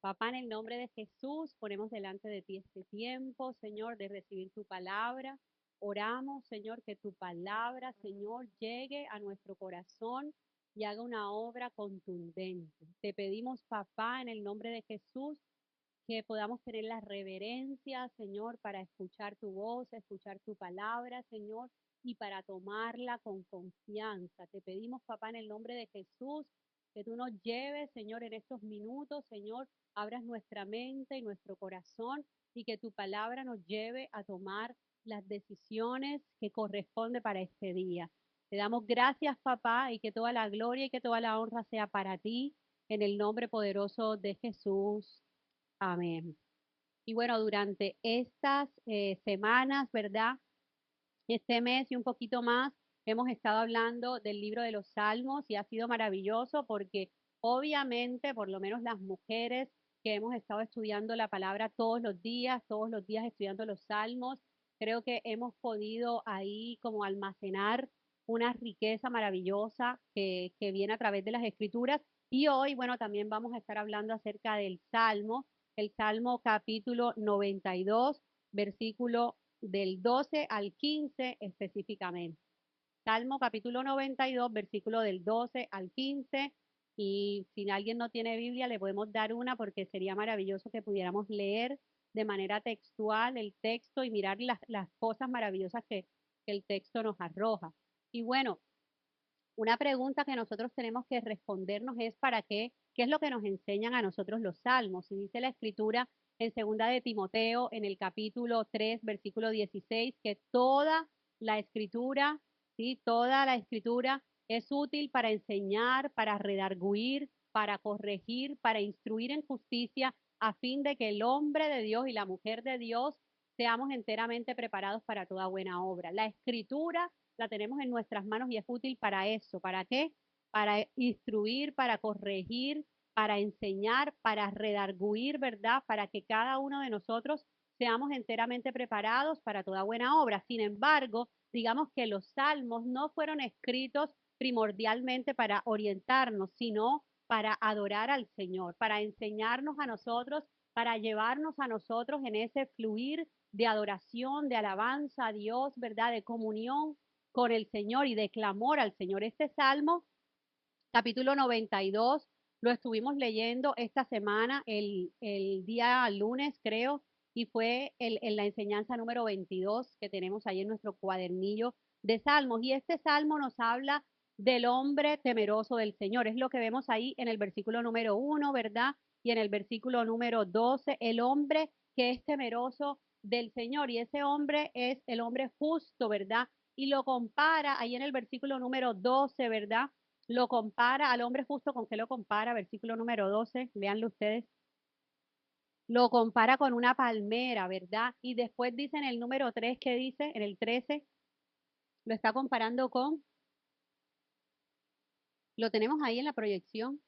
Papá, en el nombre de Jesús, ponemos delante de ti este tiempo, Señor, de recibir tu palabra. Oramos, Señor, que tu palabra, Señor, llegue a nuestro corazón y haga una obra contundente. Te pedimos, papá, en el nombre de Jesús, que podamos tener la reverencia, Señor, para escuchar tu voz, escuchar tu palabra, Señor, y para tomarla con confianza. Te pedimos, papá, en el nombre de Jesús, que tú nos lleves, Señor, en estos minutos, Señor, abras nuestra mente y nuestro corazón y que tu palabra nos lleve a tomar las decisiones que corresponde para este día. Te damos gracias, papá, y que toda la gloria y que toda la honra sea para ti, en el nombre poderoso de Jesús. Amén. Y bueno, durante estas semanas, ¿verdad? Este mes y un poquito más, hemos estado hablando del libro de los Salmos y ha sido maravilloso porque obviamente, por lo menos las mujeres que hemos estado estudiando la palabra todos los días estudiando los Salmos, creo que hemos podido ahí como almacenar una riqueza maravillosa que viene a través de las escrituras. Y hoy, bueno, también vamos a estar hablando acerca del Salmo, el Salmo capítulo 92, versículo del 12 al 15 específicamente. Salmo capítulo 92, versículo del 12 al 15. Y si alguien no tiene Biblia, le podemos dar una porque sería maravilloso que pudiéramos leer de manera textual el texto y mirar las cosas maravillosas que el texto nos arroja. Y bueno, una pregunta que nosotros tenemos que respondernos es ¿para qué? ¿Qué es lo que nos enseñan a nosotros los salmos? Y dice la escritura en segunda de Timoteo, en el capítulo 3, versículo 16, que toda la escritura, ¿sí? Toda la escritura es útil para enseñar, para redarguir, para corregir, para instruir en justicia, a fin de que el hombre de Dios y la mujer de Dios seamos enteramente preparados para toda buena obra. La escritura la tenemos en nuestras manos y es útil para eso. ¿Para qué? Para instruir, para corregir, para enseñar, para redarguir, ¿verdad? Para que cada uno de nosotros seamos enteramente preparados para toda buena obra. Sin embargo, digamos que los salmos no fueron escritos primordialmente para orientarnos, sino para adorar al Señor, para enseñarnos a nosotros, para llevarnos a nosotros en ese fluir de adoración, de alabanza a Dios, ¿verdad? De comunión con el Señor y de clamor al Señor. Este salmo, capítulo 92, lo estuvimos leyendo esta semana, el día lunes, creo, y fue en la enseñanza número 22 que tenemos ahí en nuestro cuadernillo de salmos. Y este salmo nos habla del hombre temeroso del Señor. Es lo que vemos ahí en el versículo número 1, ¿verdad? Y en el versículo número 12, el hombre que es temeroso del Señor. Y ese hombre es el hombre justo, ¿verdad? Y lo compara ahí en el versículo número 12, ¿verdad? Lo compara al hombre justo, ¿con qué lo compara? Versículo número 12, léanlo ustedes. Lo compara con una palmera, ¿verdad? Y después dice en el número 3, ¿qué dice? En el 13, lo está comparando con, lo tenemos ahí en la proyección,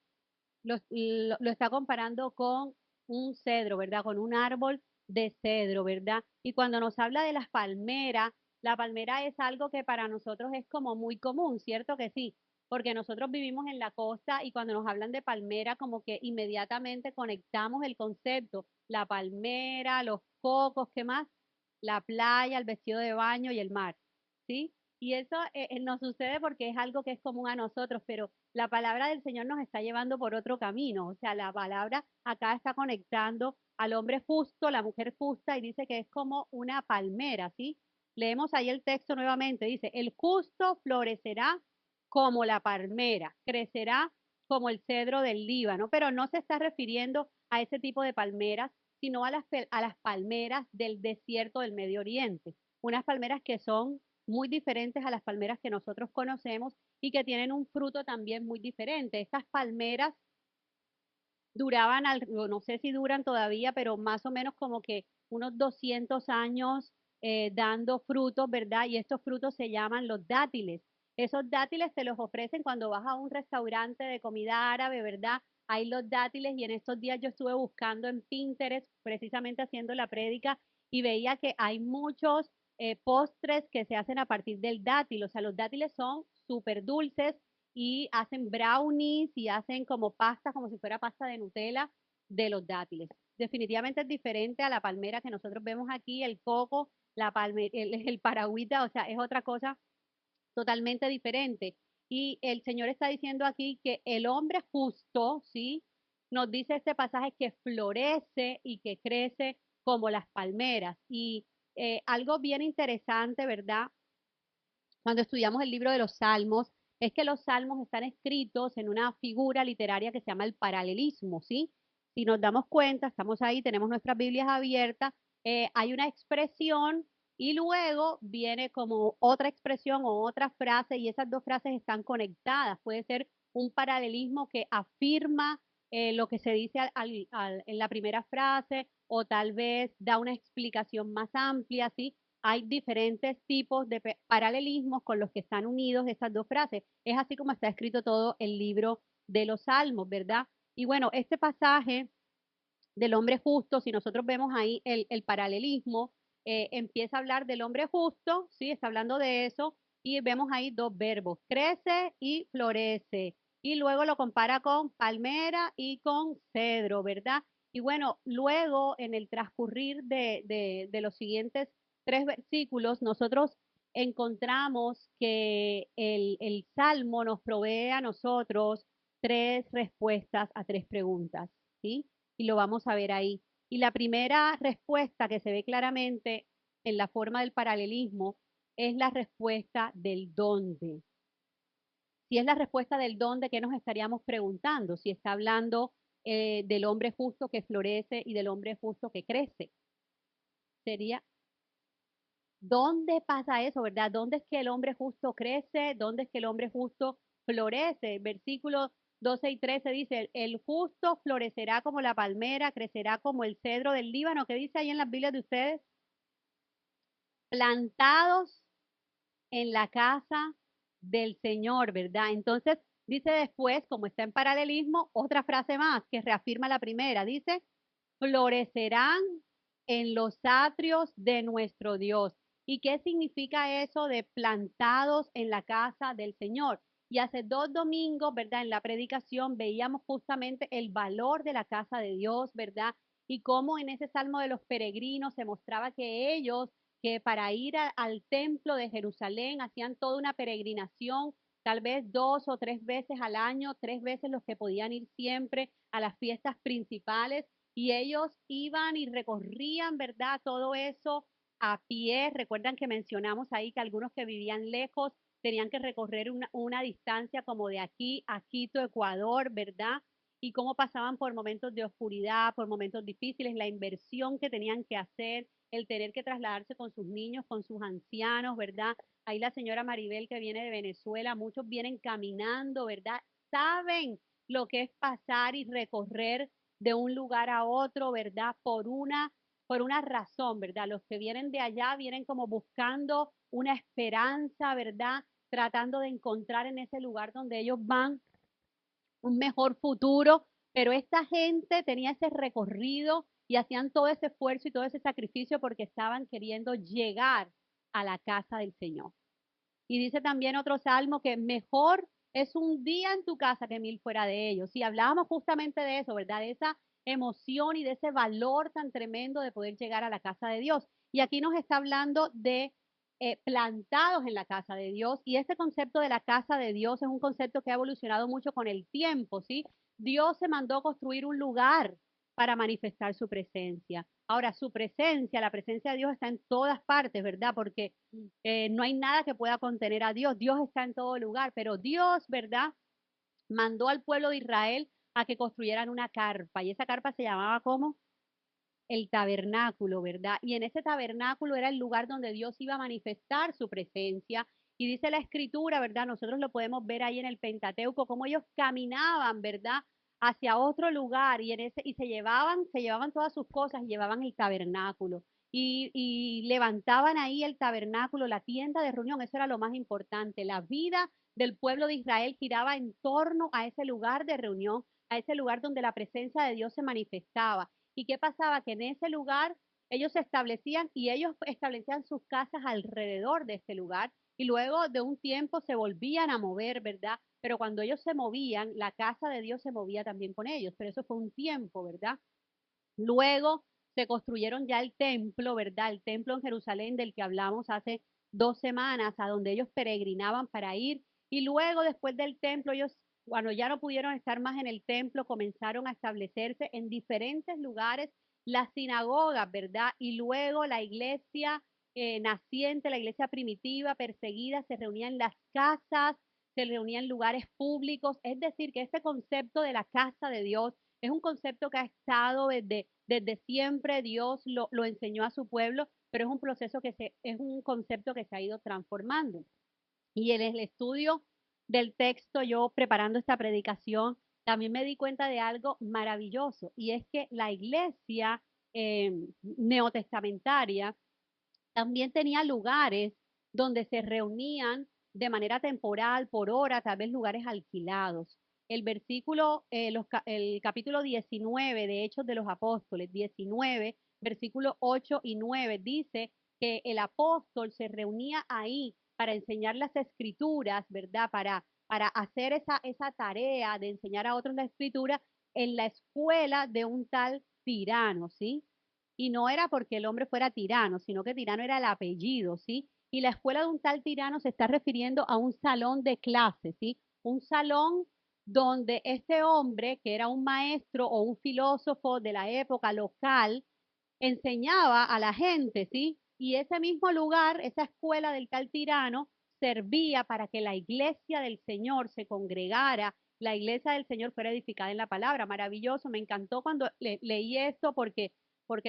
lo está comparando con un cedro, ¿verdad? Con un árbol de cedro, ¿verdad? Y cuando nos habla de las palmeras, la palmera es algo que para nosotros es como muy común, ¿cierto que sí? Porque nosotros vivimos en la costa y cuando nos hablan de palmera, como que inmediatamente conectamos el concepto, la palmera, los cocos, ¿qué más? La playa, el vestido de baño y el mar, ¿sí? Y eso nos sucede porque es algo que es común a nosotros, pero la palabra del Señor nos está llevando por otro camino. O sea, la palabra acá está conectando al hombre justo, la mujer justa, y dice que es como una palmera, ¿sí? Leemos ahí el texto nuevamente. Dice, el justo florecerá como la palmera, crecerá como el cedro del Líbano, pero no se está refiriendo a ese tipo de palmeras, sino a las palmeras del desierto del Medio Oriente. Unas palmeras que son muy diferentes a las palmeras que nosotros conocemos y que tienen un fruto también muy diferente. Estas palmeras duraban, no sé si duran todavía, pero más o menos como que unos 200 años dando frutos, ¿verdad? Y estos frutos se llaman los dátiles. Esos dátiles te los ofrecen cuando vas a un restaurante de comida árabe, ¿verdad? Hay los dátiles y en estos días yo estuve buscando en Pinterest, precisamente haciendo la prédica, y veía que hay muchos postres que se hacen a partir del dátil. O sea, los dátiles son súper dulces y hacen brownies y hacen como pasta, como si fuera pasta de Nutella. de los dátiles. Definitivamente es diferente a la palmera que nosotros vemos aquí, el coco, el paragüita, o sea, es otra cosa totalmente diferente. Y el Señor está diciendo aquí que el hombre justo, ¿sí? Nos dice este pasaje que florece y que crece como las palmeras. Y algo bien interesante, ¿verdad? Cuando estudiamos el libro de los Salmos, es que los Salmos están escritos en una figura literaria que se llama el paralelismo, ¿sí? Si nos damos cuenta, estamos ahí, tenemos nuestras Biblias abiertas, hay una expresión y luego viene como otra expresión o otra frase y esas dos frases están conectadas. Puede ser un paralelismo que afirma lo que se dice en la primera frase o tal vez da una explicación más amplia, ¿sí? Hay diferentes tipos de paralelismos con los que están unidos estas dos frases. Es así como está escrito todo el libro de los Salmos, ¿verdad? Y bueno, este pasaje del hombre justo, si nosotros vemos ahí el paralelismo, empieza a hablar del hombre justo, ¿sí? Está hablando de eso, y vemos ahí dos verbos, crece y florece. Y luego lo compara con palmera y con cedro, ¿verdad? Y bueno, luego en el transcurrir de los siguientes tres versículos, nosotros encontramos que el Salmo nos provee a nosotros tres respuestas a tres preguntas, ¿sí? Y lo vamos a ver ahí. Y la primera respuesta que se ve claramente en la forma del paralelismo es la respuesta del dónde. Si es la respuesta del dónde, ¿qué nos estaríamos preguntando? Si está hablando del hombre justo que florece y del hombre justo que crece. Sería, ¿dónde pasa eso, verdad? ¿Dónde es que el hombre justo crece? ¿Dónde es que el hombre justo florece? Versículo 12 y 13 dice, el justo florecerá como la palmera, crecerá como el cedro del Líbano. ¿Qué dice ahí en las Biblias de ustedes? Plantados en la casa del Señor, ¿verdad? Entonces dice después, como está en paralelismo, otra frase más que reafirma la primera. Dice, florecerán en los atrios de nuestro Dios. ¿Y qué significa eso de plantados en la casa del Señor? Y hace 2 domingos, ¿verdad? En la predicación veíamos justamente el valor de la casa de Dios, ¿verdad? Y cómo en ese salmo de los peregrinos se mostraba que ellos, que para ir al templo de Jerusalén hacían toda una peregrinación, tal vez 2 o 3 veces al año, 3 veces los que podían ir siempre a las fiestas principales, y ellos iban y recorrían, ¿verdad? Todo eso a pie. Recuerdan que mencionamos ahí que algunos que vivían lejos tenían que recorrer una distancia como de aquí a Quito, Ecuador, ¿verdad? Y cómo pasaban por momentos de oscuridad, por momentos difíciles, la inversión que tenían que hacer, el tener que trasladarse con sus niños, con sus ancianos, ¿verdad? Ahí la señora Maribel que viene de Venezuela, muchos vienen caminando, ¿verdad? Saben lo que es pasar y recorrer de un lugar a otro, ¿verdad? Por una razón, ¿verdad? Los que vienen de allá vienen como buscando una esperanza, ¿verdad? Tratando de encontrar en ese lugar donde ellos van un mejor futuro, pero esta gente tenía ese recorrido y hacían todo ese esfuerzo y todo ese sacrificio porque estaban queriendo llegar a la casa del Señor. Y dice también otro salmo que mejor es un día en tu casa que 1000 fuera de ellos. Y hablábamos justamente de eso, ¿verdad? De esa emoción y de ese valor tan tremendo de poder llegar a la casa de Dios. Y aquí nos está hablando de plantados en la casa de Dios. Y este concepto de la casa de Dios es un concepto que ha evolucionado mucho con el tiempo, ¿sí? Dios se mandó construir un lugar para manifestar su presencia. Ahora, su presencia, la presencia de Dios está en todas partes, ¿verdad? Porque no hay nada que pueda contener a Dios. Dios está en todo lugar, pero Dios, ¿verdad? Mandó al pueblo de Israel a que construyeran una carpa y esa carpa se llamaba como el tabernáculo, ¿verdad? Y en ese tabernáculo era el lugar donde Dios iba a manifestar su presencia. Y dice la escritura, ¿verdad? Nosotros lo podemos ver ahí en el Pentateuco, cómo ellos caminaban, ¿verdad? Hacia otro lugar y se llevaban todas sus cosas y llevaban el tabernáculo. Y levantaban ahí el tabernáculo, la tienda de reunión, eso era lo más importante. La vida del pueblo de Israel giraba en torno a ese lugar de reunión, a ese lugar donde la presencia de Dios se manifestaba. ¿Y qué pasaba? Que en ese lugar ellos se establecían y ellos establecían sus casas alrededor de este lugar y luego de un tiempo se volvían a mover, ¿verdad? Pero cuando ellos se movían, la casa de Dios se movía también con ellos, pero eso fue un tiempo, ¿verdad? Luego se construyeron ya el templo, ¿verdad? El templo en Jerusalén del que hablamos hace 2 semanas, a donde ellos peregrinaban para ir. Y luego, después del templo, ellos, cuando ya no pudieron estar más en el templo, comenzaron a establecerse en diferentes lugares las sinagogas, ¿verdad? Y luego la iglesia naciente, la iglesia primitiva, perseguida, se reunía en las casas, se reunía en lugares públicos. Es decir, que este concepto de la casa de Dios es un concepto que ha estado desde siempre, Dios lo enseñó a su pueblo, pero es un proceso es un concepto que se ha ido transformando. Y en el estudio del texto, yo preparando esta predicación, también me di cuenta de algo maravilloso, y es que la iglesia neotestamentaria también tenía lugares donde se reunían de manera temporal, por hora, tal vez lugares alquilados. El versículo, el capítulo 19 de Hechos de los Apóstoles, 19, versículos 8 y 9, dice que el apóstol se reunía ahí para enseñar las escrituras, ¿verdad? Para hacer esa tarea de enseñar a otros la escritura en la escuela de un tal tirano, ¿sí? Y no era porque el hombre fuera tirano, sino que tirano era el apellido, ¿sí? Y la escuela de un tal tirano se está refiriendo a un salón de clases, ¿sí? Un salón donde este hombre, que era un maestro o un filósofo de la época local, enseñaba a la gente, ¿sí? Y ese mismo lugar, esa escuela del tal tirano, servía para que la iglesia del Señor se congregara, la iglesia del Señor fuera edificada en la palabra. Maravilloso, me encantó cuando leí esto porque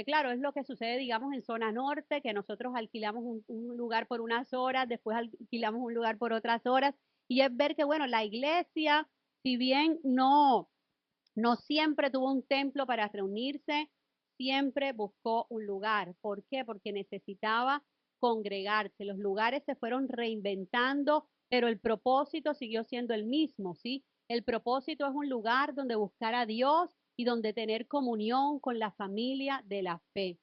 claro, es lo que sucede, digamos, en zona norte, que nosotros alquilamos un lugar por unas horas, después alquilamos un lugar por otras horas, y es ver que, bueno, la iglesia, si bien no siempre tuvo un templo para reunirse, siempre buscó un lugar. ¿Por qué? Porque necesitaba congregarse. Los lugares se fueron reinventando, pero el propósito siguió siendo el mismo, ¿sí? El propósito es un lugar donde buscar a Dios y donde tener comunión con la familia de la fe.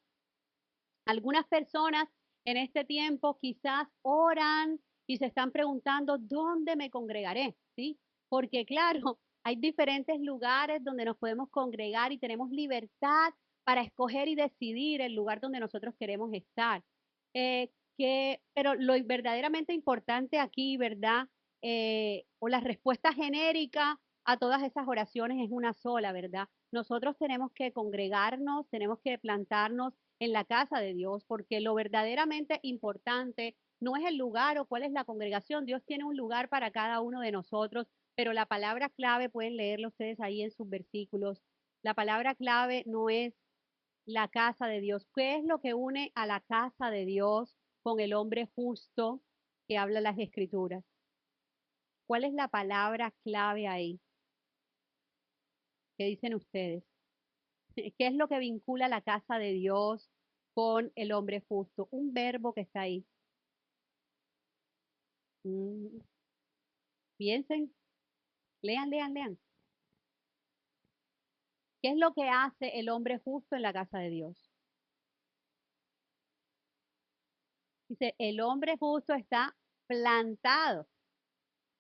Algunas personas en este tiempo quizás oran y se están preguntando, ¿dónde me congregaré? ¿Sí? Porque claro, hay diferentes lugares donde nos podemos congregar y tenemos libertad para escoger y decidir el lugar donde nosotros queremos estar. Pero lo verdaderamente importante aquí, ¿verdad? O la respuesta genérica a todas esas oraciones es una sola, ¿verdad? Nosotros tenemos que congregarnos, tenemos que plantarnos en la casa de Dios, porque lo verdaderamente importante no es el lugar o cuál es la congregación. Dios tiene un lugar para cada uno de nosotros, pero la palabra clave, pueden leerlo ustedes ahí en sus versículos, la palabra clave no es la casa de Dios. ¿Qué es lo que une a la casa de Dios con el hombre justo que habla las escrituras? ¿Cuál es la palabra clave ahí? ¿Qué dicen ustedes? ¿Qué es lo que vincula la casa de Dios con el hombre justo? Un verbo que está ahí. Mm, piensen, lean, lean, lean. ¿Qué es lo que hace el hombre justo en la casa de Dios? Dice, el hombre justo está plantado.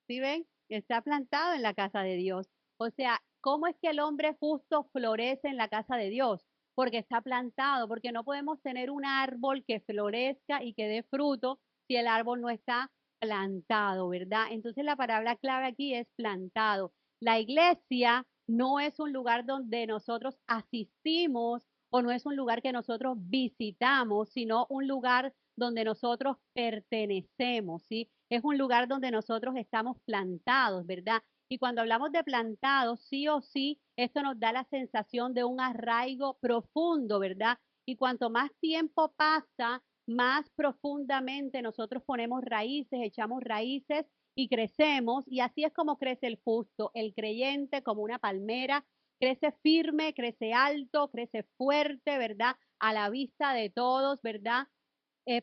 ¿Sí ven? Está plantado en la casa de Dios. O sea, ¿cómo es que el hombre justo florece en la casa de Dios? Porque está plantado, porque no podemos tener un árbol que florezca y que dé fruto si el árbol no está plantado, ¿verdad? Entonces la palabra clave aquí es plantado. La iglesia no es un lugar donde nosotros asistimos o no es un lugar que nosotros visitamos, sino un lugar donde nosotros pertenecemos, ¿sí? Es un lugar donde nosotros estamos plantados, ¿verdad? Y cuando hablamos de plantados, sí o sí, esto nos da la sensación de un arraigo profundo, ¿verdad? Y cuanto más tiempo pasa, más profundamente nosotros ponemos raíces, echamos raíces y crecemos. Y así es como crece el justo, el creyente como una palmera, crece firme, crece alto, crece fuerte, ¿verdad? A la vista de todos, ¿verdad?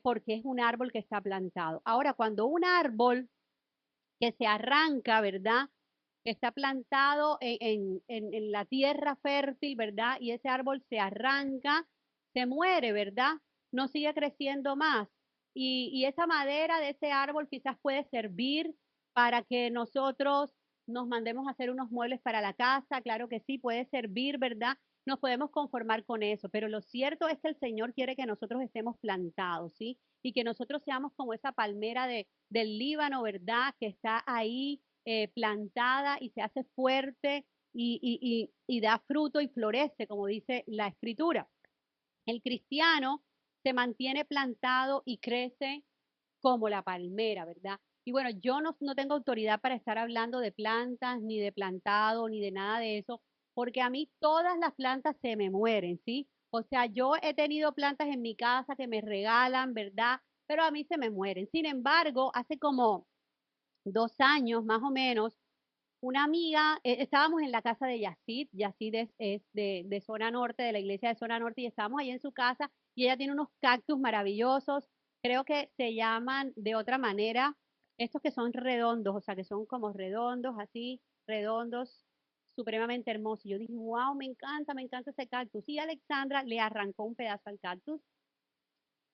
Porque es un árbol que está plantado. Ahora, cuando un árbol que se arranca, ¿verdad? Que está plantado en la tierra fértil, ¿verdad? Y ese árbol se arranca, se muere, ¿verdad? No sigue creciendo más. y esa madera de ese árbol quizás puede servir para que nosotros nos mandemos a hacer unos muebles para la casa, claro que sí, puede servir, ¿verdad? Nos podemos conformar con eso, pero lo cierto es que el Señor quiere que nosotros estemos plantados, ¿sí? Y que nosotros seamos como esa palmera del Líbano, ¿verdad? Que está ahí plantada y se hace fuerte y da fruto y florece, como dice la Escritura. El cristiano se mantiene plantado y crece como la palmera, ¿verdad? Y bueno, yo no tengo autoridad para estar hablando de plantas, ni de plantado, ni de nada de eso, porque a mí todas las plantas se me mueren, ¿sí? O sea, yo he tenido plantas en mi casa que me regalan, ¿verdad? Pero a mí se me mueren. Sin embargo, hace como 2 años más o menos, una amiga, estábamos en la casa de Yacid, Yacid es de zona norte, de la iglesia de zona norte, y estábamos ahí en su casa, y ella tiene unos cactus maravillosos, creo que se llaman de otra manera, estos que son redondos, o sea, que son como redondos, así, redondos, supremamente hermosos. Yo dije, wow, me encanta ese cactus. Y Alexandra le arrancó un pedazo al cactus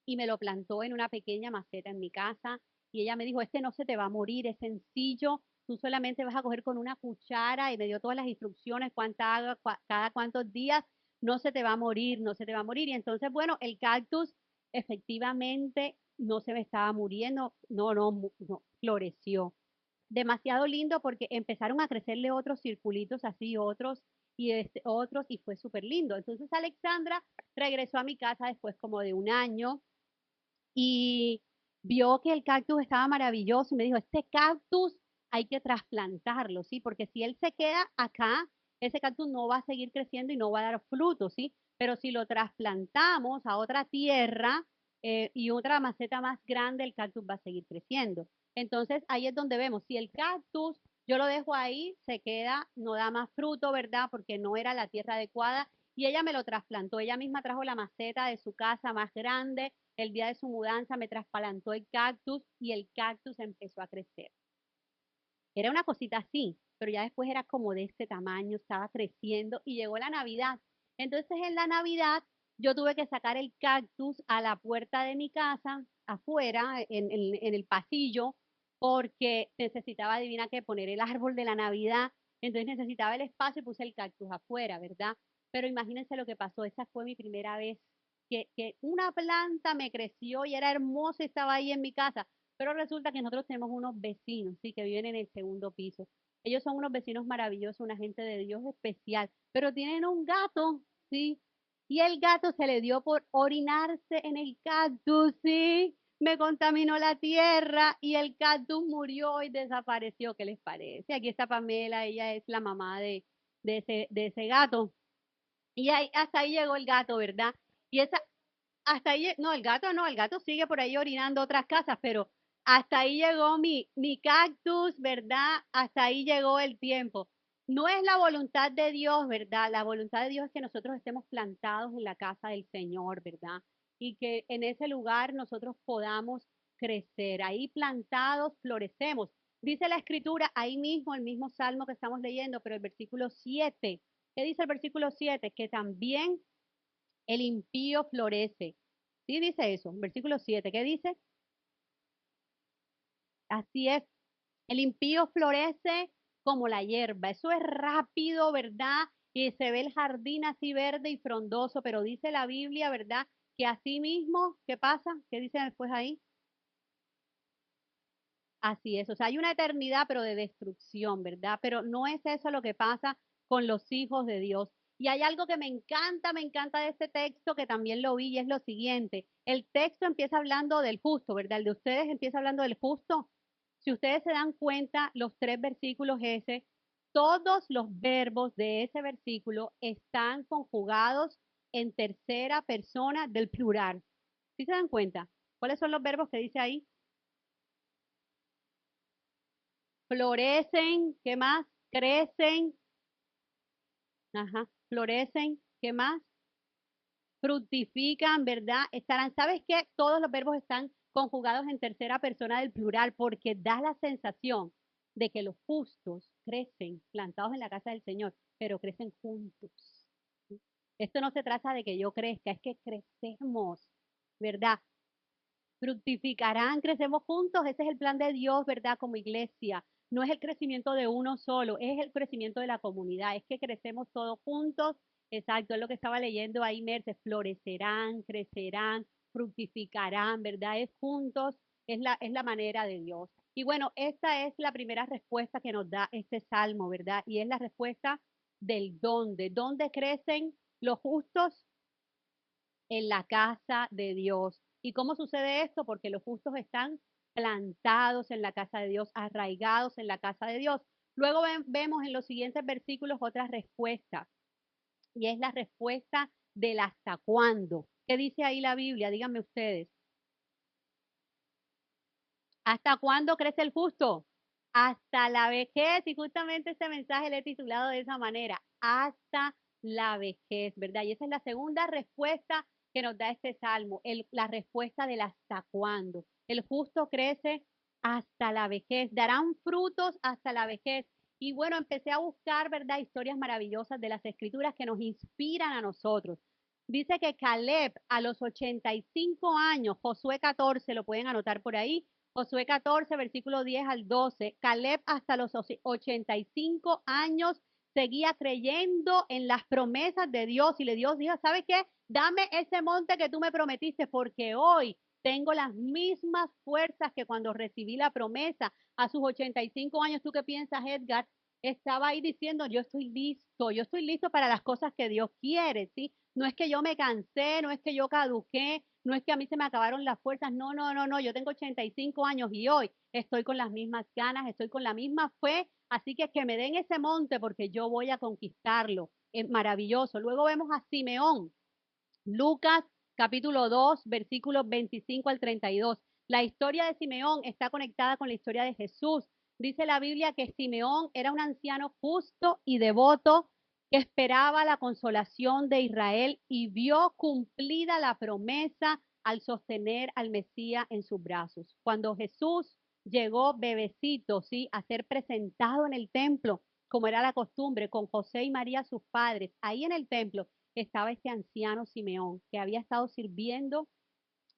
y me lo plantó en una pequeña maceta en mi casa y ella me dijo, este no se te va a morir, es sencillo, tú solamente vas a coger con una cuchara y me dio todas las instrucciones, cuánta agua, cada cuántos días, no se te va a morir, no se te va a morir. Y entonces, bueno, el cactus efectivamente no se me estaba muriendo, no, floreció. Demasiado lindo porque empezaron a crecerle otros circulitos así, otros y otros y fue súper lindo. Entonces Alexandra regresó a mi casa después como de un año y vio que el cactus estaba maravilloso y me dijo, este cactus hay que trasplantarlo, ¿sí? Porque si él se queda acá, ese cactus no va a seguir creciendo y no va a dar frutos, ¿sí? Pero si lo trasplantamos a otra tierra y otra maceta más grande, el cactus va a seguir creciendo. Entonces ahí es donde vemos, si el cactus yo lo dejo ahí, se queda, no da más fruto, ¿verdad? Porque no era la tierra adecuada y ella me lo trasplantó, ella misma trajo la maceta de su casa más grande, el día de su mudanza me trasplantó el cactus y el cactus empezó a crecer. Era una cosita así, pero ya después era como de este tamaño, estaba creciendo y llegó la Navidad. Entonces en la Navidad yo tuve que sacar el cactus a la puerta de mi casa, afuera, en el pasillo, porque necesitaba, adivina qué, poner el árbol de la Navidad. Entonces necesitaba el espacio y puse el cactus afuera, ¿verdad? Pero imagínense lo que pasó, esa fue mi primera vez que una planta me creció y era hermosa y estaba ahí en mi casa. Pero resulta que nosotros tenemos unos vecinos, sí, que viven en el segundo piso. Ellos son unos vecinos maravillosos, una gente de Dios especial, pero tienen un gato, sí. Y el gato se le dio por orinarse en el cactus, sí. Me contaminó la tierra y el cactus murió y desapareció. ¿Qué les parece? Aquí está Pamela, ella es la mamá de ese gato. Y ahí, hasta ahí llegó el gato, ¿verdad? Y esa, hasta ahí, no, el gato sigue por ahí orinando otras casas, pero hasta ahí llegó mi cactus, ¿verdad? Hasta ahí llegó el tiempo. No es la voluntad de Dios, ¿verdad? La voluntad de Dios es que nosotros estemos plantados en la casa del Señor, ¿verdad? Y que en ese lugar nosotros podamos crecer. Ahí plantados florecemos. Dice la escritura, ahí mismo, el mismo salmo que estamos leyendo, pero el versículo 7. ¿Qué dice el versículo 7? Que también el impío florece. Sí, dice eso, versículo 7. ¿Qué dice? Así es, el impío florece como la hierba. Eso es rápido, ¿verdad? Y se ve el jardín así verde y frondoso, pero dice la Biblia, ¿verdad? Que así mismo, ¿qué pasa? ¿Qué dice después ahí? Así es, o sea, hay una eternidad, pero de destrucción, ¿verdad? Pero no es eso lo que pasa con los hijos de Dios. Y hay algo que me encanta de este texto, que también lo vi, y es lo siguiente. El texto empieza hablando del justo, ¿verdad? El de ustedes empieza hablando del justo. Si ustedes se dan cuenta, los 3 versículos ese, todos los verbos de ese versículo están conjugados en tercera persona del plural. ¿Sí se dan cuenta? ¿Cuáles son los verbos que dice ahí? Florecen, ¿qué más? Crecen, ajá, florecen, ¿qué más? Fructifican, ¿verdad? Estarán, ¿sabes qué? Todos los verbos están conjugados en tercera persona del plural porque da la sensación de que los justos crecen plantados en la casa del Señor, pero crecen juntos. ¿Sí? Esto no se trata de que yo crezca, es que crecemos, ¿verdad? Fructificarán, crecemos juntos, ese es el plan de Dios, ¿verdad? Como iglesia. No es el crecimiento de uno solo, es el crecimiento de la comunidad, es que crecemos todos juntos. Exacto, es lo que estaba leyendo ahí, Merce, florecerán, crecerán, fructificarán, ¿verdad? Es juntos, es la manera de Dios. Y bueno, esta es la primera respuesta que nos da este salmo, ¿verdad? Y es la respuesta del dónde. ¿Dónde crecen los justos? En la casa de Dios. ¿Y cómo sucede esto? Porque los justos están plantados en la casa de Dios, arraigados en la casa de Dios. Luego vemos en los siguientes versículos otra respuesta, y es la respuesta del hasta cuándo. ¿Qué dice ahí la Biblia? Díganme ustedes. ¿Hasta cuándo crece el justo? Hasta la vejez. Y justamente este mensaje le he titulado de esa manera, hasta la vejez, ¿verdad? Y esa es la segunda respuesta que nos da este salmo, la respuesta del hasta cuándo. El justo crece hasta la vejez, darán frutos hasta la vejez. Y bueno, empecé a buscar, ¿verdad? Historias maravillosas de las escrituras que nos inspiran a nosotros. Dice que Caleb a los 85 años, Josué 14, lo pueden anotar por ahí, Josué 14, versículo 10 al 12. Caleb hasta los 85 años seguía creyendo en las promesas de Dios y le Dios dijo, ¿sabe qué? Dame ese monte que tú me prometiste porque hoy tengo las mismas fuerzas que cuando recibí la promesa. A sus 85 años, ¿tú qué piensas, Edgar? Estaba ahí diciendo, yo estoy listo para las cosas que Dios quiere, ¿sí? No es que yo me cansé, no es que yo caduqué, no es que a mí se me acabaron las fuerzas, no, no, no, no, yo tengo 85 años y hoy estoy con las mismas ganas, estoy con la misma fe, así que me den ese monte porque yo voy a conquistarlo. Es maravilloso. Luego vemos a Simeón, Lucas capítulo 2, versículos 25 al 32. La historia de Simeón está conectada con la historia de Jesús. Dice la Biblia que Simeón era un anciano justo y devoto que esperaba la consolación de Israel y vio cumplida la promesa al sostener al Mesías en sus brazos. Cuando Jesús llegó bebecito, ¿sí? A ser presentado en el templo, como era la costumbre, con José y María, sus padres, ahí en el templo, estaba este anciano Simeón, que había estado sirviendo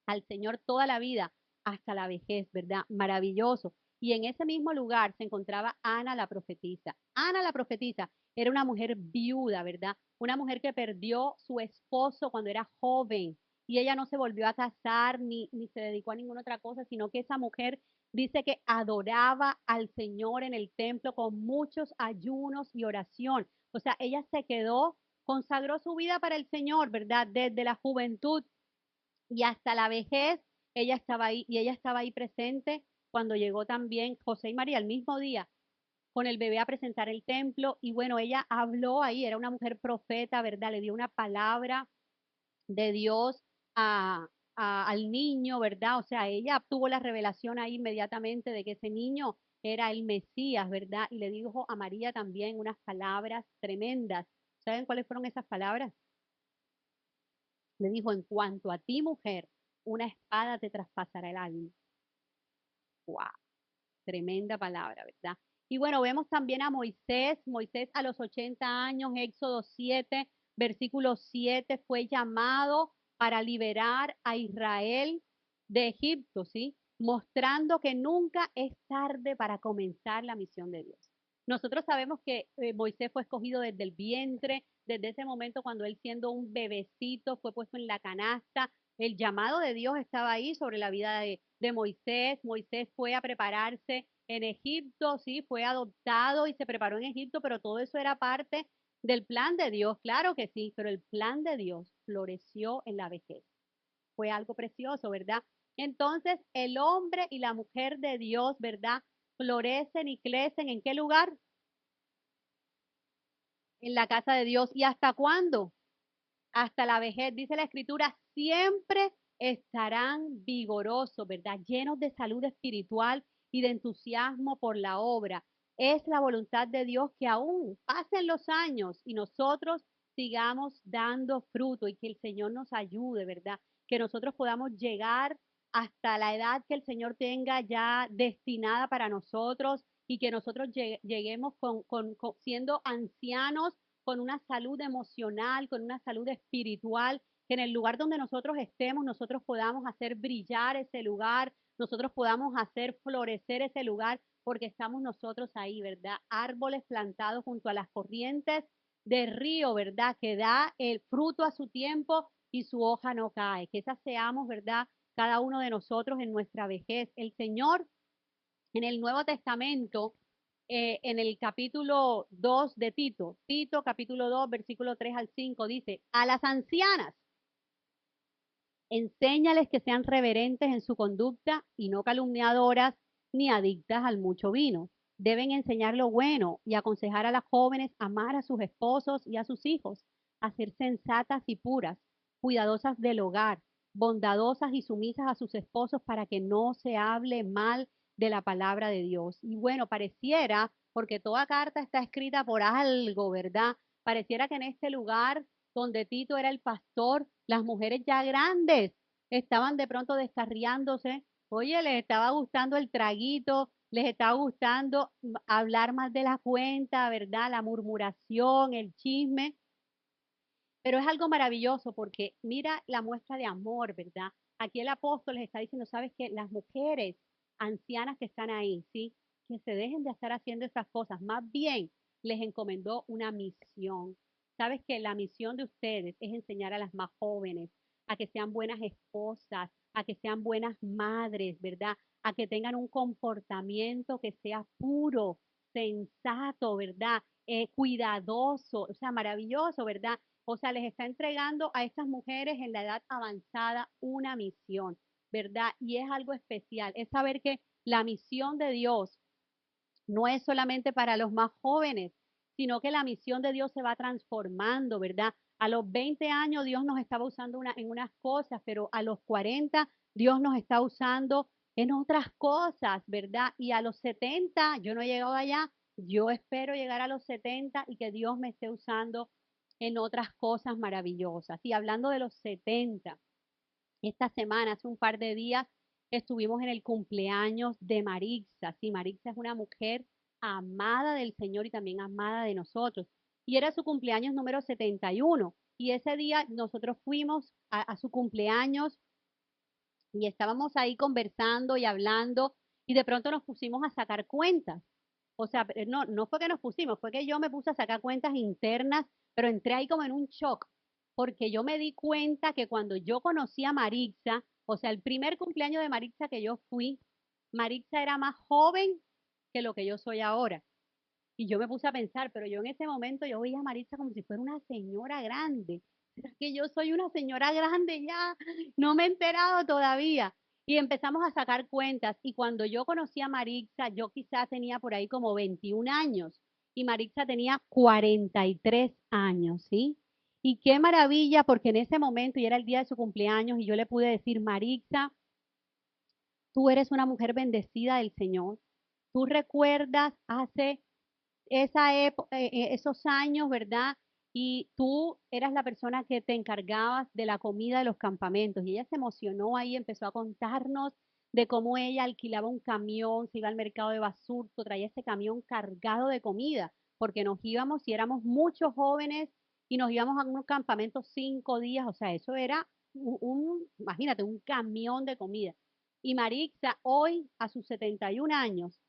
al Señor toda la vida hasta la vejez, ¿verdad? Maravilloso. Y en ese mismo lugar se encontraba Ana la profetisa. Ana la profetisa era una mujer viuda, ¿verdad? Una mujer que perdió su esposo cuando era joven y ella no se volvió a casar ni se dedicó a ninguna otra cosa, sino que esa mujer dice que adoraba al Señor en el templo con muchos ayunos y oración. O sea, ella se quedó, consagró su vida para el Señor, ¿verdad? Desde la juventud y hasta la vejez, ella estaba ahí y ella estaba ahí presente cuando llegó también José y María el mismo día con el bebé a presentar el templo y bueno, ella habló ahí, era una mujer profeta, ¿verdad? Le dio una palabra de Dios a, al niño, ¿verdad? O sea, ella tuvo la revelación ahí inmediatamente de que ese niño era el Mesías, ¿verdad? Y le dijo a María también unas palabras tremendas. ¿Saben cuáles fueron esas palabras? Le dijo, en cuanto a ti, mujer, una espada te traspasará el alma. ¡Wow! Tremenda palabra, ¿verdad? Y bueno, vemos también a Moisés. Moisés a los 80 años, Éxodo 7, versículo 7, fue llamado para liberar a Israel de Egipto, ¿sí? Mostrando que nunca es tarde para comenzar la misión de Dios. Nosotros sabemos que Moisés fue escogido desde el vientre, desde ese momento cuando él siendo un bebecito fue puesto en la canasta. El llamado de Dios estaba ahí sobre la vida de Moisés. Moisés fue a prepararse en Egipto, sí, fue adoptado y se preparó en Egipto, pero todo eso era parte del plan de Dios, claro que sí, pero el plan de Dios floreció en la vejez. Fue algo precioso, ¿verdad? Entonces, el hombre y la mujer de Dios, ¿verdad? Florecen y crecen. ¿En qué lugar? En la casa de Dios. ¿Y hasta cuándo? Hasta la vejez, dice la escritura, siempre estarán vigorosos, ¿verdad? Llenos de salud espiritual y de entusiasmo por la obra. Es la voluntad de Dios que aún pasen los años y nosotros sigamos dando fruto y que el Señor nos ayude, ¿verdad? Que nosotros podamos llegar hasta la edad que el Señor tenga ya destinada para nosotros y que nosotros lleguemos siendo ancianos con una salud emocional, con una salud espiritual, que en el lugar donde nosotros estemos, nosotros podamos hacer brillar ese lugar, nosotros podamos hacer florecer ese lugar, porque estamos nosotros ahí, ¿verdad? Árboles plantados junto a las corrientes de río, ¿verdad? Que da el fruto a su tiempo y su hoja no cae. Que esas seamos, ¿verdad? Cada uno de nosotros en nuestra vejez. El Señor en el Nuevo Testamento, en el capítulo 2 de Tito, Tito capítulo 2, versículo 3 al 5, dice, a las ancianas, enséñales que sean reverentes en su conducta y no calumniadoras ni adictas al mucho vino. Deben enseñar lo bueno y aconsejar a las jóvenes a amar a sus esposos y a sus hijos, a ser sensatas y puras, cuidadosas del hogar, bondadosas y sumisas a sus esposos para que no se hable mal de la palabra de Dios. Y bueno, pareciera, porque toda carta está escrita por algo, ¿verdad? Pareciera que en este lugar donde Tito era el pastor, las mujeres ya grandes estaban de pronto descarriándose. Oye, les estaba gustando el traguito, les estaba gustando hablar más de la cuenta, ¿verdad? La murmuración, el chisme. Pero es algo maravilloso porque mira la muestra de amor, ¿verdad? Aquí el apóstol les está diciendo, sabes que las mujeres ancianas que están ahí, ¿sí? Que se dejen de estar haciendo esas cosas. Más bien les encomendó una misión. Sabes que la misión de ustedes es enseñar a las más jóvenes a que sean buenas esposas, a que sean buenas madres, ¿verdad? A que tengan un comportamiento que sea puro, sensato, ¿verdad? Cuidadoso, o sea, maravilloso, ¿verdad? O sea, les está entregando a estas mujeres en la edad avanzada una misión, ¿verdad? Y es algo especial, es saber que la misión de Dios no es solamente para los más jóvenes, sino que la misión de Dios se va transformando, ¿verdad? A los 20 años Dios nos estaba usando en unas cosas, pero a los 40 Dios nos está usando en otras cosas, ¿verdad? Y a los 70, yo no he llegado allá, yo espero llegar a los 70 y que Dios me esté usando en otras cosas maravillosas. Y hablando de los 70, esta semana, hace un par de días, estuvimos en el cumpleaños de Marixa. Sí, Marixa es una mujer amada del Señor y también amada de nosotros. Y era su cumpleaños número 71. Y ese día nosotros fuimos a su cumpleaños y estábamos ahí conversando y hablando y de pronto nos pusimos a sacar cuentas. O sea, no, no fue que nos pusimos, fue que yo me puse a sacar cuentas internas, pero entré ahí como en un shock, porque yo me di cuenta que cuando yo conocí a Marixa, o sea, el primer cumpleaños de Marixa que yo fui, Marixa era más joven que lo que yo soy ahora. Y yo me puse a pensar, pero yo en ese momento yo veía a Maritza como si fuera una señora grande. ¿Será que yo soy una señora grande ya? No me he enterado todavía. Y empezamos a sacar cuentas. Y cuando yo conocí a Maritza, yo quizás tenía por ahí como 21 años. Y Maritza tenía 43 años, ¿sí? Y qué maravilla, porque en ese momento, y era el día de su cumpleaños, y yo le pude decir, Maritza, tú eres una mujer bendecida del Señor. Tú recuerdas hace esos años, ¿verdad? Y tú eras la persona que te encargabas de la comida de los campamentos. Y ella se emocionó ahí, empezó a contarnos de cómo ella alquilaba un camión, se iba al mercado de Basurto, traía ese camión cargado de comida, porque nos íbamos, y éramos muchos jóvenes, y nos íbamos a unos campamentos 5 días, o sea, eso era imagínate, un camión de comida. Y Marixa, hoy, a sus 71 años,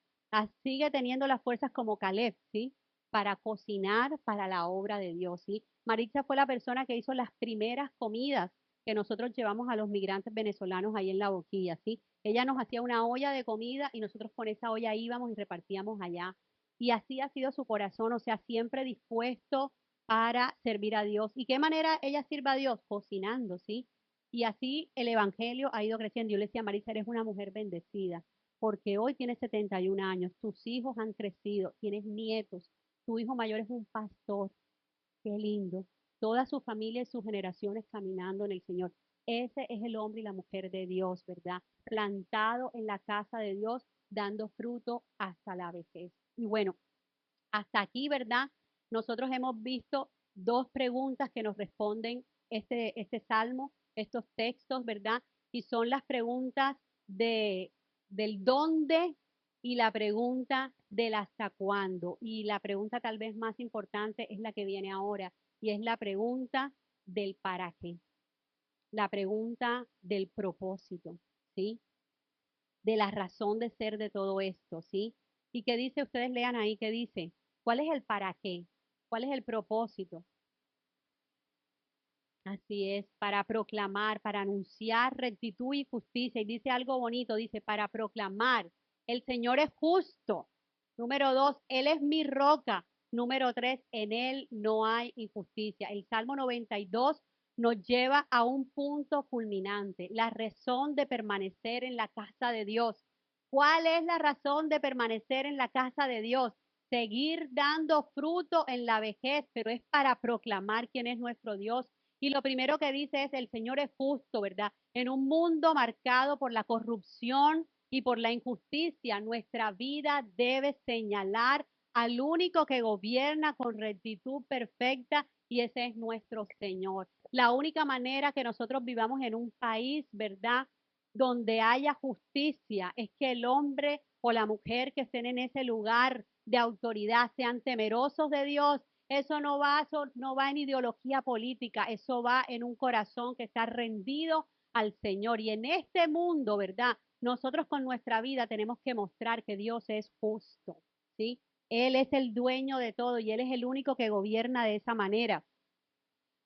sigue teniendo las fuerzas como Caleb, ¿sí? Para cocinar para la obra de Dios, ¿sí? Maritza fue la persona que hizo las primeras comidas que nosotros llevamos a los migrantes venezolanos ahí en La Boquilla, ¿sí? Ella nos hacía una olla de comida y nosotros con esa olla íbamos y repartíamos allá. Y así ha sido su corazón, o sea, siempre dispuesto para servir a Dios. ¿Y qué manera ella sirve a Dios? Cocinando, ¿sí? Y así el evangelio ha ido creciendo. Yo le decía, Maritza, eres una mujer bendecida porque hoy tienes 71 años, tus hijos han crecido, tienes nietos, tu hijo mayor es un pastor, qué lindo, toda su familia y sus generaciones caminando en el Señor. Ese es el hombre y la mujer de Dios, ¿verdad? Plantado en la casa de Dios, dando fruto hasta la vejez. Y bueno, hasta aquí, ¿verdad? Nosotros hemos visto dos preguntas que nos responden este salmo, estos textos, ¿verdad? Y son las preguntas de, del dónde y la pregunta del hasta cuándo. Y la pregunta tal vez más importante es la que viene ahora y es la pregunta del para qué. la pregunta del propósito, ¿sí? De la razón de ser de todo esto, ¿sí? ¿Y qué dice? Ustedes lean ahí, ¿qué dice? ¿Cuál es el para qué? ¿Cuál es el propósito? Así es, para proclamar, para anunciar rectitud y justicia. Y dice algo bonito, dice, para proclamar, el Señor es justo. Número 2, Él es mi roca. Número 3, en Él no hay injusticia. El Salmo 92 nos lleva a un punto culminante, la razón de permanecer en la casa de Dios. ¿Cuál es la razón de permanecer en la casa de Dios? Seguir dando fruto en la vejez, pero es para proclamar quién es nuestro Dios. Y lo primero que dice es, el Señor es justo, ¿verdad? En un mundo marcado por la corrupción y por la injusticia, nuestra vida debe señalar al único que gobierna con rectitud perfecta y ese es nuestro Señor. La única manera que nosotros vivamos en un país, ¿verdad? Donde haya justicia es que el hombre o la mujer que estén en ese lugar de autoridad sean temerosos de Dios. Eso no va en ideología política, eso va en un corazón que está rendido al Señor. Y en este mundo, ¿verdad? Nosotros con nuestra vida tenemos que mostrar que Dios es justo, ¿sí? Él es el dueño de todo y Él es el único que gobierna de esa manera.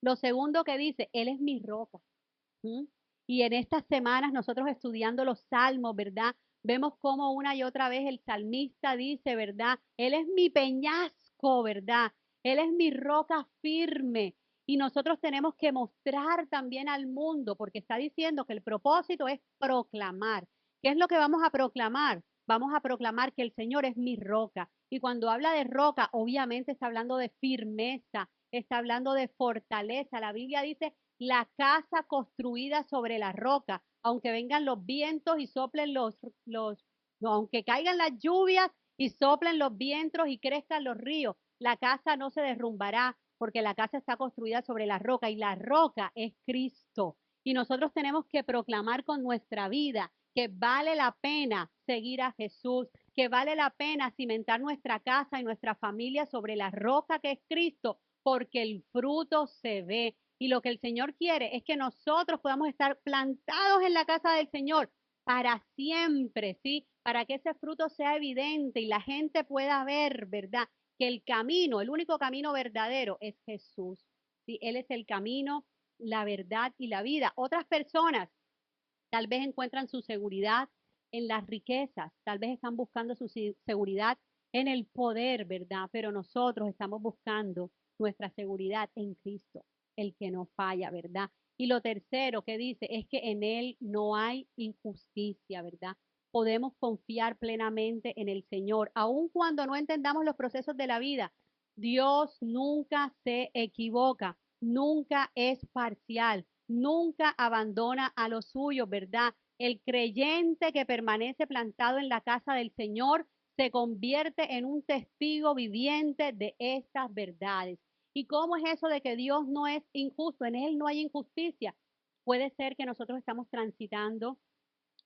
Lo segundo que dice, Él es mi roca. ¿Mm? Y en estas semanas nosotros estudiando los salmos, ¿verdad? Vemos cómo una y otra vez el salmista dice, ¿verdad? Él es mi peñasco, ¿verdad? Él es mi roca firme. Y nosotros tenemos que mostrar también al mundo, porque está diciendo que el propósito es proclamar. ¿Qué es lo que vamos a proclamar? Vamos a proclamar que el Señor es mi roca. Y cuando habla de roca, obviamente está hablando de firmeza, está hablando de fortaleza. La Biblia dice la casa construida sobre la roca, aunque vengan los vientos y soplen no, aunque caigan las lluvias y soplen los vientos y crezcan los ríos, la casa no se derrumbará porque la casa está construida sobre la roca y la roca es Cristo. Y nosotros tenemos que proclamar con nuestra vida que vale la pena seguir a Jesús, que vale la pena cimentar nuestra casa y nuestra familia sobre la roca que es Cristo, porque el fruto se ve. Y lo que el Señor quiere es que nosotros podamos estar plantados en la casa del Señor para siempre, ¿sí? Para que ese fruto sea evidente y la gente pueda ver, ¿verdad? Que el camino, el único camino verdadero es Jesús. ¿Sí? Él es el camino, la verdad y la vida. Otras personas tal vez encuentran su seguridad en las riquezas, tal vez están buscando su seguridad en el poder, ¿verdad? Pero nosotros estamos buscando nuestra seguridad en Cristo, el que no falla, ¿verdad? Y lo tercero que dice es que en Él no hay injusticia, ¿verdad? Podemos confiar plenamente en el Señor, aun cuando no entendamos los procesos de la vida. Dios nunca se equivoca, nunca es parcial, nunca abandona a los suyos, ¿verdad? El creyente que permanece plantado en la casa del Señor se convierte en un testigo viviente de estas verdades. ¿Y cómo es eso de que Dios no es injusto? En Él no hay injusticia. Puede ser que nosotros estamos transitando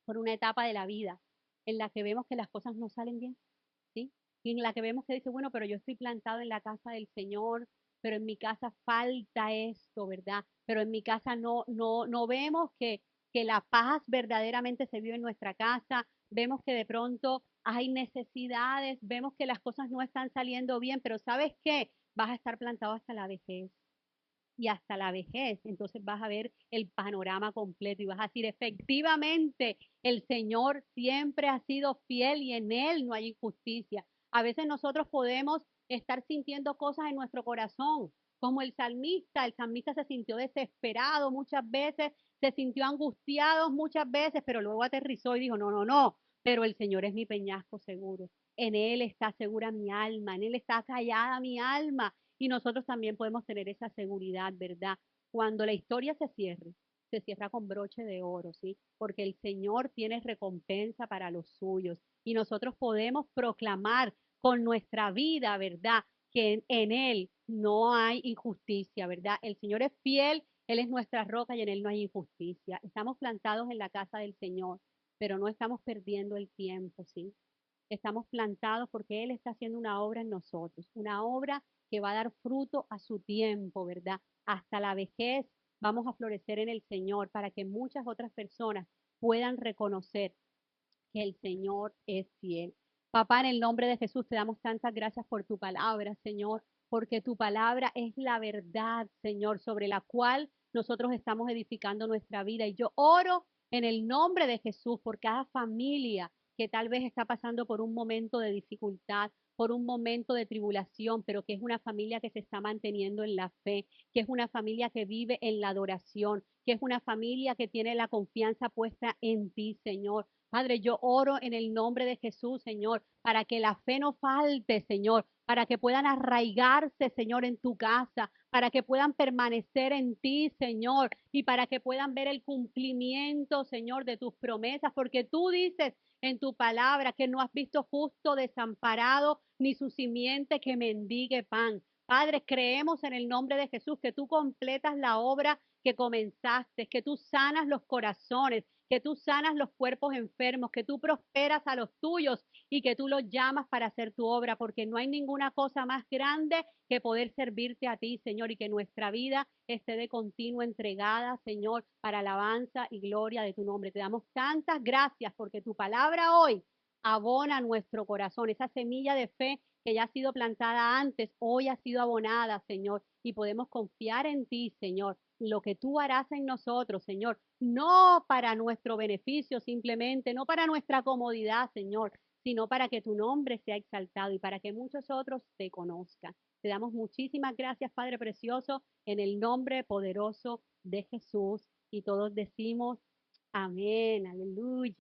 por una etapa de la vida en la que vemos que las cosas no salen bien, ¿sí? Y en la que vemos que dice, bueno, pero yo estoy plantado en la casa del Señor, pero en mi casa falta esto, ¿verdad? Pero en mi casa no vemos que la paz verdaderamente se vive en nuestra casa, vemos que de pronto hay necesidades, vemos que las cosas no están saliendo bien, pero ¿sabes qué? Vas a estar plantado hasta la vejez y hasta la vejez. Entonces vas a ver el panorama completo y vas a decir, efectivamente, el Señor siempre ha sido fiel y en Él no hay injusticia. A veces nosotros podemos estar sintiendo cosas en nuestro corazón, como el salmista se sintió desesperado muchas veces, se sintió angustiado muchas veces, pero luego aterrizó y dijo, no, pero el Señor es mi peñasco seguro. En Él está segura mi alma, en Él está callada mi alma y nosotros también podemos tener esa seguridad, ¿verdad? Cuando la historia se cierra con broche de oro, ¿sí? Porque el Señor tiene recompensa para los suyos y nosotros podemos proclamar con nuestra vida, ¿verdad? Que en Él no hay injusticia, ¿verdad? El Señor es fiel, Él es nuestra roca y en Él no hay injusticia. Estamos plantados en la casa del Señor, pero no estamos perdiendo el tiempo, ¿sí? Estamos plantados porque Él está haciendo una obra en nosotros, una obra que va a dar fruto a su tiempo, ¿verdad? Hasta la vejez vamos a florecer en el Señor para que muchas otras personas puedan reconocer que el Señor es fiel. Papá, en el nombre de Jesús te damos tantas gracias por tu palabra, Señor, porque tu palabra es la verdad, Señor, sobre la cual nosotros estamos edificando nuestra vida. Y yo oro en el nombre de Jesús por cada familia que tal vez está pasando por un momento de dificultad, por un momento de tribulación, pero que es una familia que se está manteniendo en la fe, que es una familia que vive en la adoración, que es una familia que tiene la confianza puesta en ti, Señor. Padre, yo oro en el nombre de Jesús, Señor, para que la fe no falte, Señor, para que puedan arraigarse, Señor, en tu casa, para que puedan permanecer en ti, Señor, y para que puedan ver el cumplimiento, Señor, de tus promesas, porque tú dices en tu palabra que no has visto justo desamparado ni su simiente que mendigue pan. Padre, creemos en el nombre de Jesús que tú completas la obra que comenzaste, que tú sanas los corazones, que tú sanas los cuerpos enfermos, que tú prosperas a los tuyos y que tú los llamas para hacer tu obra, porque no hay ninguna cosa más grande que poder servirte a ti, Señor, y que nuestra vida esté de continuo entregada, Señor, para alabanza y gloria de tu nombre. Te damos tantas gracias porque tu palabra hoy abona nuestro corazón, esa semilla de fe que ya ha sido plantada antes, hoy ha sido abonada, Señor, y podemos confiar en ti, Señor, lo que tú harás en nosotros, Señor, no para nuestro beneficio simplemente, no para nuestra comodidad, Señor, sino para que tu nombre sea exaltado y para que muchos otros te conozcan. Te damos muchísimas gracias, Padre Precioso, en el nombre poderoso de Jesús. Y todos decimos, amén, aleluya.